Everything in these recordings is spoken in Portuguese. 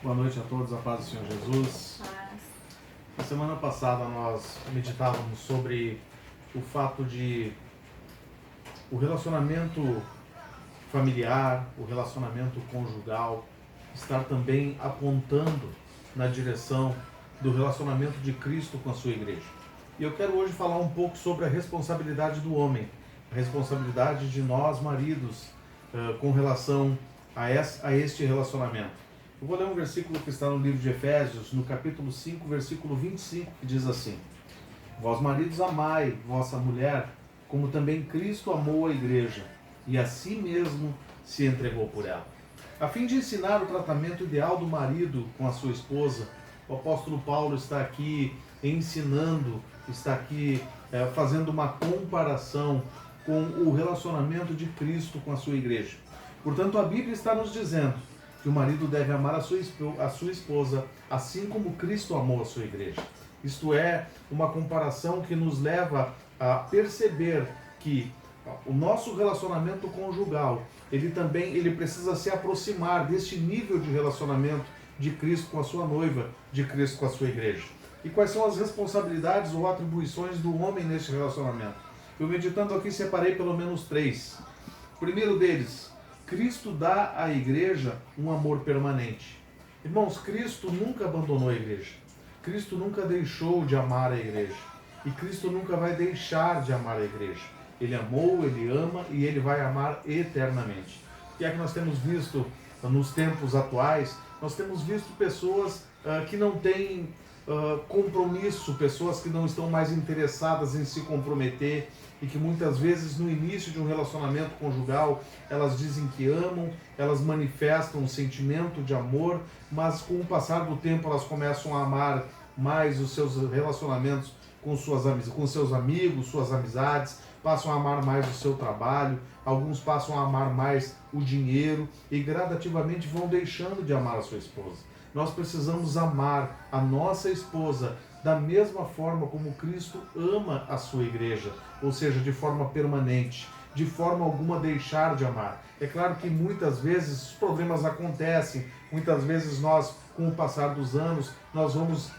Boa noite a todos, a paz do Senhor Jesus. Na semana passada nós meditávamos sobre o fato de o relacionamento familiar, o relacionamento conjugal, estar também apontando na direção do relacionamento de Cristo com a sua igreja. E eu quero hoje falar um pouco sobre a responsabilidade do homem, a responsabilidade de nós, maridos, com relação a este relacionamento. Eu vou ler um versículo que está no livro de Efésios, no capítulo 5, versículo 25, que diz assim: Vós, maridos, amai vossa mulher, como também Cristo amou a igreja, e a si mesmo se entregou por ela. A fim de ensinar o tratamento ideal do marido com a sua esposa, o apóstolo Paulo está aqui ensinando, está aqui fazendo uma comparação com o relacionamento de Cristo com a sua igreja. Portanto, a Bíblia está nos dizendo que o marido deve amar a sua esposa assim como Cristo amou a sua igreja. Isto é uma comparação que nos leva a perceber que o nosso relacionamento conjugal, ele precisa se aproximar deste nível de relacionamento de Cristo com a sua noiva, de Cristo com a sua igreja. E quais são as responsabilidades ou atribuições do homem neste relacionamento? Eu, meditando aqui, separei pelo menos 3. O primeiro deles: Cristo dá à igreja um amor permanente. Irmãos, Cristo nunca abandonou a igreja. Cristo nunca deixou de amar a igreja. E Cristo nunca vai deixar de amar a igreja. Ele amou, ele ama e ele vai amar eternamente. O que é que nós temos visto nos tempos atuais? Nós temos visto pessoas que não têm compromisso, pessoas que não estão mais interessadas em se comprometer e que muitas vezes no início de um relacionamento conjugal elas dizem que amam, elas manifestam um sentimento de amor, mas com o passar do tempo elas começam a amar mais os seus relacionamentos com seus amigos, suas amizades, passam a amar mais o seu trabalho, alguns passam a amar mais o dinheiro e gradativamente vão deixando de amar a sua esposa. Nós precisamos amar a nossa esposa da mesma forma como Cristo ama a sua igreja, ou seja, de forma permanente, de forma alguma deixar de amar. É claro que muitas vezes os problemas acontecem, muitas vezes nós, com o passar dos anos, nós vamos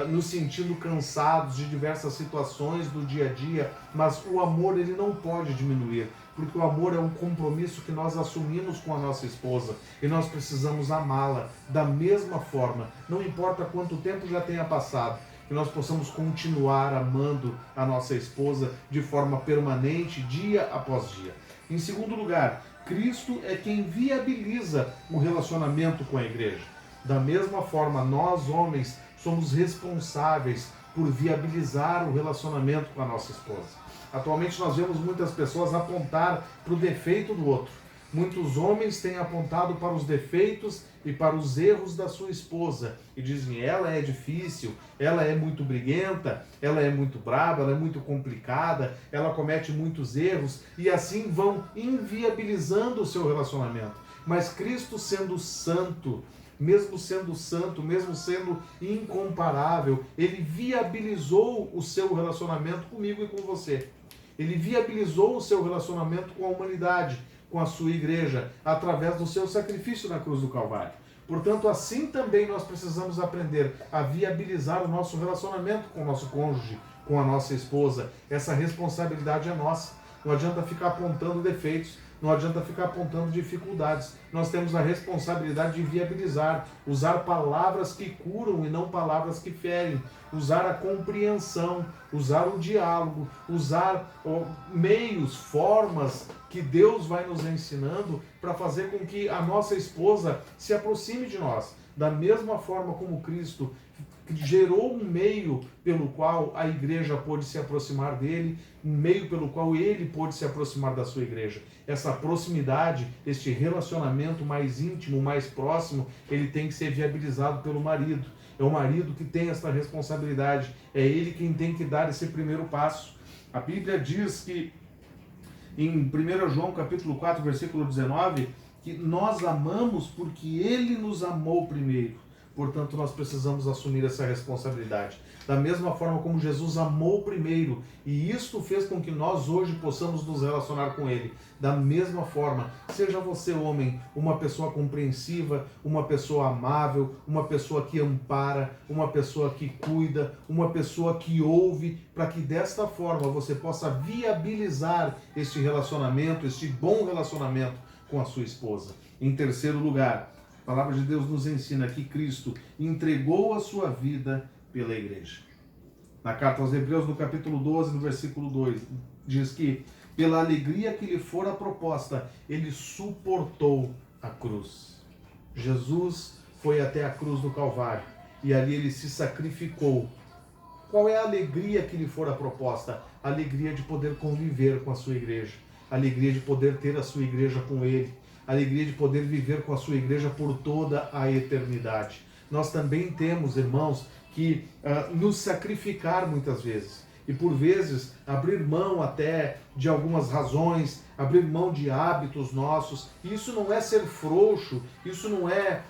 nos sentindo cansados de diversas situações do dia a dia, mas o amor ele não pode diminuir, porque o amor é um compromisso que nós assumimos com a nossa esposa e nós precisamos amá-la da mesma forma, não importa quanto tempo já tenha passado, que nós possamos continuar amando a nossa esposa de forma permanente, dia após dia. Em segundo lugar, Cristo é quem viabiliza o relacionamento com a igreja. Da mesma forma, nós, homens, somos responsáveis por viabilizar o relacionamento com a nossa esposa. Atualmente nós vemos muitas pessoas apontar para o defeito do outro. Muitos homens têm apontado para os defeitos e para os erros da sua esposa e dizem: ela é difícil, ela é muito briguenta, ela é muito brava, ela é muito complicada, ela comete muitos erros, e assim vão inviabilizando o seu relacionamento. Mas Cristo, sendo santo, mesmo sendo incomparável, ele viabilizou o seu relacionamento comigo e com você. Ele viabilizou o seu relacionamento com a humanidade, com a sua igreja, através do seu sacrifício na cruz do Calvário. Portanto, assim também nós precisamos aprender a viabilizar o nosso relacionamento com o nosso cônjuge, com a nossa esposa. Essa responsabilidade é nossa. Não adianta ficar apontando defeitos, não adianta ficar apontando dificuldades. Nós temos a responsabilidade de viabilizar, usar palavras que curam e não palavras que ferem, usar a compreensão, usar o diálogo, usar meios, formas que Deus vai nos ensinando para fazer com que a nossa esposa se aproxime de nós. Da mesma forma como Cristo gerou um meio pelo qual a igreja pôde se aproximar dele, um meio pelo qual ele pôde se aproximar da sua igreja. Essa proximidade, este relacionamento mais íntimo, mais próximo, ele tem que ser viabilizado pelo marido. É o marido que tem essa responsabilidade, é ele quem tem que dar esse primeiro passo. A Bíblia diz que em 1 João capítulo 4, versículo 19, que nós amamos porque ele nos amou primeiro. Portanto, nós precisamos assumir essa responsabilidade. Da mesma forma como Jesus amou primeiro, e isto fez com que nós hoje possamos nos relacionar com Ele. Da mesma forma, seja você, homem, uma pessoa compreensiva, uma pessoa amável, uma pessoa que ampara, uma pessoa que cuida, uma pessoa que ouve, para que desta forma você possa viabilizar este relacionamento, este bom relacionamento com a sua esposa. Em terceiro lugar, a palavra de Deus nos ensina que Cristo entregou a sua vida pela igreja. Na carta aos Hebreus, no capítulo 12, no versículo 2, diz que pela alegria que lhe fora proposta, ele suportou a cruz. Jesus foi até a cruz do Calvário e ali ele se sacrificou. Qual é a alegria que lhe fora proposta? A alegria de poder conviver com a sua igreja, a alegria de poder ter a sua igreja com ele, a alegria de poder viver com a sua igreja por toda a eternidade. Nós também temos, irmãos, que nos sacrificar muitas vezes. E por vezes abrir mão até de algumas razões, abrir mão de hábitos nossos. Isso não é ser frouxo, isso não é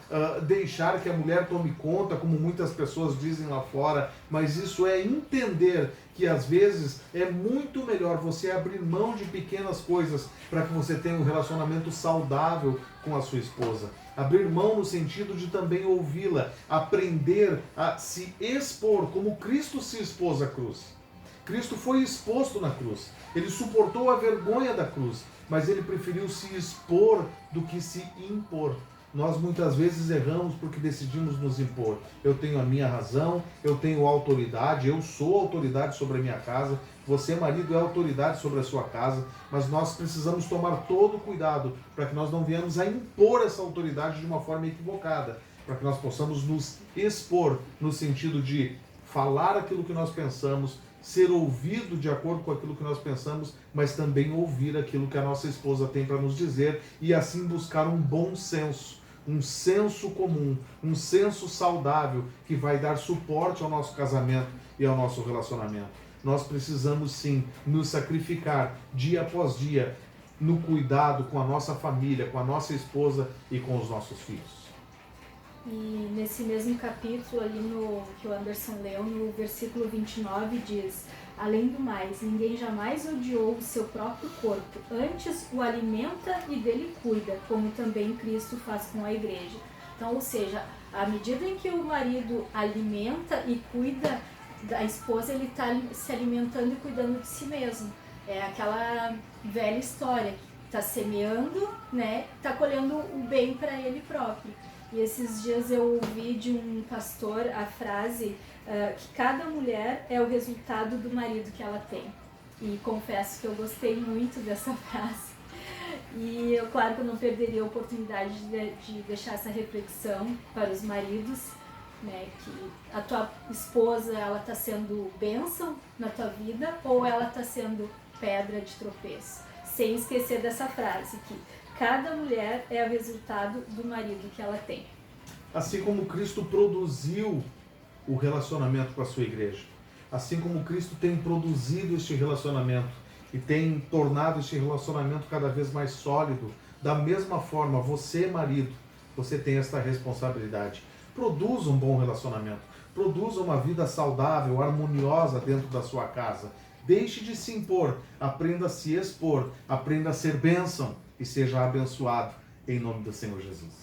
deixar que a mulher tome conta, como muitas pessoas dizem lá fora, mas isso é entender que às vezes é muito melhor você abrir mão de pequenas coisas para que você tenha um relacionamento saudável com a sua esposa. Abrir mão no sentido de também ouvi-la, aprender a se expor como Cristo se expôs à cruz. Cristo foi exposto na cruz, ele suportou a vergonha da cruz, mas ele preferiu se expor do que se impor. Nós muitas vezes erramos porque decidimos nos impor. Eu tenho a minha razão, eu tenho autoridade, eu sou autoridade sobre a minha casa, você, marido, é autoridade sobre a sua casa, mas nós precisamos tomar todo o cuidado para que nós não venhamos a impor essa autoridade de uma forma equivocada, para que nós possamos nos expor no sentido de falar aquilo que nós pensamos, ser ouvido de acordo com aquilo que nós pensamos, mas também ouvir aquilo que a nossa esposa tem para nos dizer e assim buscar um bom senso, um senso comum, um senso saudável que vai dar suporte ao nosso casamento e ao nosso relacionamento. Nós precisamos sim nos sacrificar dia após dia no cuidado com a nossa família, com a nossa esposa e com os nossos filhos. E nesse mesmo capítulo, ali no que o Anderson leu, no versículo 29, diz: além do mais, ninguém jamais odiou o seu próprio corpo, antes o alimenta e dele cuida, como também Cristo faz com a igreja. Então, ou seja, à medida em que o marido alimenta e cuida da esposa, ele está se alimentando e cuidando de si mesmo. É aquela velha história, está semeando, né? Está colhendo o bem para ele próprio. E esses dias eu ouvi de um pastor a frase que cada mulher é o resultado do marido que ela tem. E confesso que eu gostei muito dessa frase. E eu, claro que eu não perderia a oportunidade de deixar essa reflexão para os maridos, né, que a tua esposa ela está sendo bênção na tua vida ou ela está sendo pedra de tropeço. Sem esquecer dessa frase que cada mulher é o resultado do marido que ela tem. Assim como Cristo produziu o relacionamento com a sua igreja, assim como Cristo tem produzido este relacionamento e tem tornado este relacionamento cada vez mais sólido, da mesma forma, você, marido, você tem esta responsabilidade. Produza um bom relacionamento, produza uma vida saudável, harmoniosa dentro da sua casa. Deixe de se impor, aprenda a se expor, aprenda a ser bênção e seja abençoado em nome do Senhor Jesus.